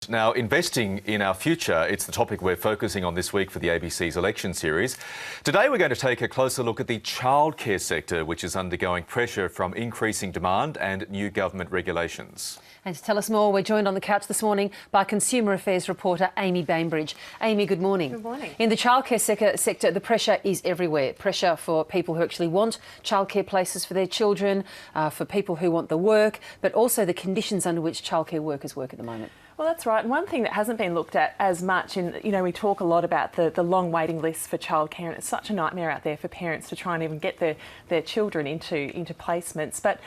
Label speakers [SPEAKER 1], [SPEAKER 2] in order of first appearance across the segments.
[SPEAKER 1] Now, investing in our future, it's the topic we're focusing on this week for the ABC's election series. Today we're going to take a closer look at the childcare sector, which is undergoing pressure from increasing demand and new government regulations.
[SPEAKER 2] And to tell us more, we're joined on the couch this morning by Consumer Affairs reporter Amy Bainbridge. Amy, good morning.
[SPEAKER 3] Good morning.
[SPEAKER 2] In the childcare sector, the pressure is everywhere. Pressure for people who actually want childcare places for their children, for people who want the work, but also the conditions under which childcare workers work at the moment.
[SPEAKER 3] Well, that's right. And one thing that hasn't been looked at as much, and we talk a lot about the long waiting lists for childcare, and it's such a nightmare out there for parents to try and even get their children into placements. But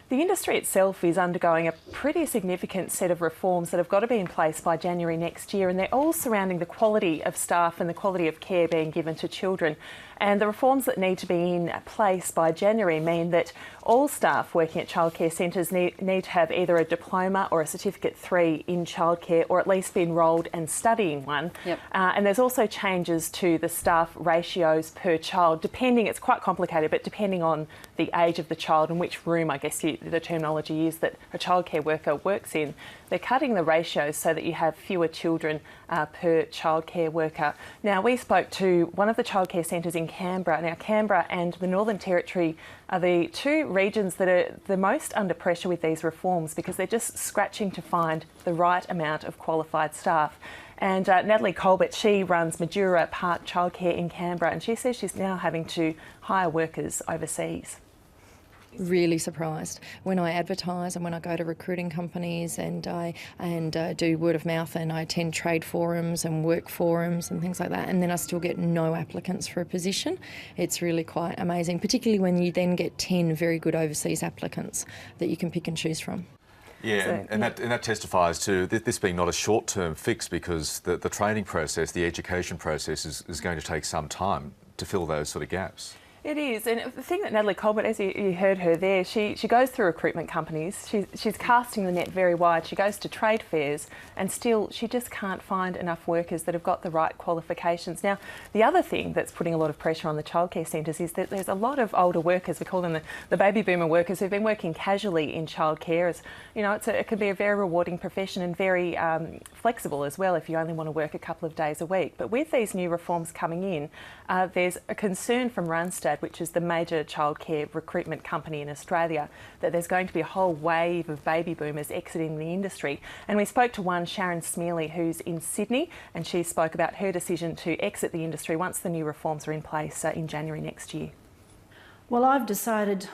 [SPEAKER 3] the industry itself is undergoing a pretty significant set of reforms that have got to be in place by January next year, and they're all surrounding the quality of staff and the quality of care being given to children. And the reforms that need to be in place by January mean that all staff working at childcare centres need to have either a diploma or a Certificate 3 in childcare, or at least be enrolled and studying one.
[SPEAKER 2] Yep.
[SPEAKER 3] And there's also changes to the staff ratios per child, depending, it's quite complicated, but depending on the age of the child and which room, I guess the terminology is, that a childcare worker works in. They're cutting the ratios so that you have fewer children per childcare worker. Now, we spoke to one of the childcare centres in Canberra. Now, Canberra and the Northern Territory are the two regions that are the most under pressure with these reforms, because they're just scratching to find the right amount of qualified staff. And Natalie Colbert, she runs Majura Park Childcare in Canberra, and she says she's now having to hire workers overseas.
[SPEAKER 4] Really surprised when I advertise and when I go to recruiting companies and I do word of mouth and I attend trade forums and work forums and things like that, and then I still get no applicants for a position. It's really quite amazing, particularly when you then get 10 very good overseas applicants that you can pick and choose from.
[SPEAKER 1] Yeah, and that testifies to this being not a short-term fix, because the training process, the education process is going to take some time to fill those sort of gaps.
[SPEAKER 3] It is, and the thing that Natalie Colbert, as you heard her there, she goes through recruitment companies, she's casting the net very wide, she goes to trade fairs, and still she just can't find enough workers that have got the right qualifications. Now, the other thing that's putting a lot of pressure on the childcare centres is that there's a lot of older workers, we call them the baby boomer workers, who've been working casually in childcare. It can be a very rewarding profession and very flexible as well if you only want to work a couple of days a week. But with these new reforms coming in, there's a concern from Randstad, which is the major childcare recruitment company in Australia, that there's going to be a whole wave of baby boomers exiting the industry. And we spoke to one, Sharon Smearley, who's in Sydney, and she spoke about her decision to exit the industry once the new reforms are in place in January next year.
[SPEAKER 5] Well, I've decided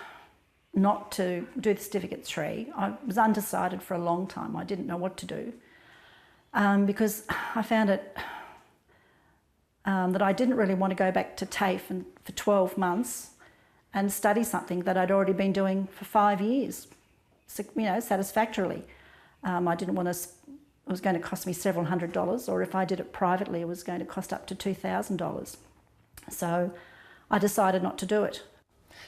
[SPEAKER 5] not to do the Certificate 3. I was undecided for a long time. I didn't know what to do because I found it that I didn't really want to go back to TAFE for 12 months and study something that I'd already been doing for 5 years, satisfactorily. I didn't want to, it was going to cost me several $100s, or if I did it privately, it was going to cost up to $2,000. So I decided not to do it.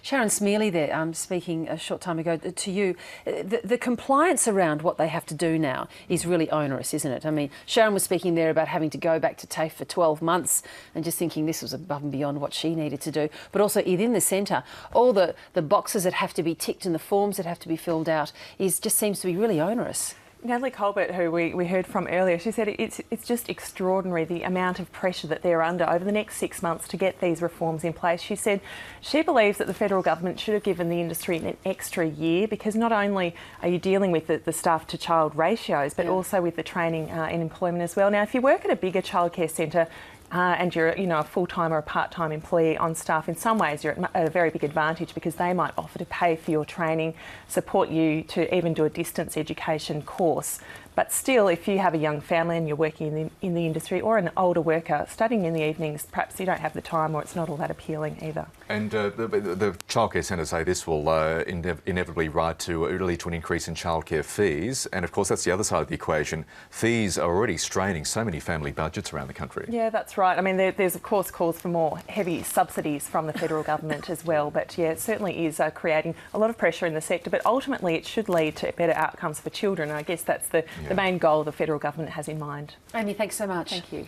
[SPEAKER 2] Sharon Smearley there, speaking a short time ago to you, the compliance around what they have to do now is really onerous, isn't it? I mean, Sharon was speaking there about having to go back to TAFE for 12 months and just thinking this was above and beyond what she needed to do. But also within the centre, all the boxes that have to be ticked and the forms that have to be filled out just seems to be really onerous.
[SPEAKER 3] Natalie Colbert, who we heard from earlier, she said it's just extraordinary the amount of pressure that they're under over the next 6 months to get these reforms in place. She said she believes that the federal government should have given the industry an extra year, because not only are you dealing with the staff to child ratios, but also with the training in employment as well. Now, if you work at a bigger childcare centre, and you're a full-time or a part-time employee on staff, in some ways you're at a very big advantage, because they might offer to pay for your training, support you to even do a distance education course. But still, if you have a young family and you're working in the industry, or an older worker studying in the evenings, perhaps you don't have the time, or it's not all that appealing either.
[SPEAKER 1] And the childcare centres say this will inevitably lead to an increase in childcare fees. And of course, that's the other side of the equation. Fees are already straining so many family budgets around the country.
[SPEAKER 3] Yeah, that's right. I mean, there's of course calls for more heavy subsidies from the federal government as well. But yeah, it certainly is creating a lot of pressure in the sector. But ultimately, it should lead to better outcomes for children. And I guess that's the main goal the federal government has in mind.
[SPEAKER 2] Amy, thanks so much.
[SPEAKER 3] Thank you.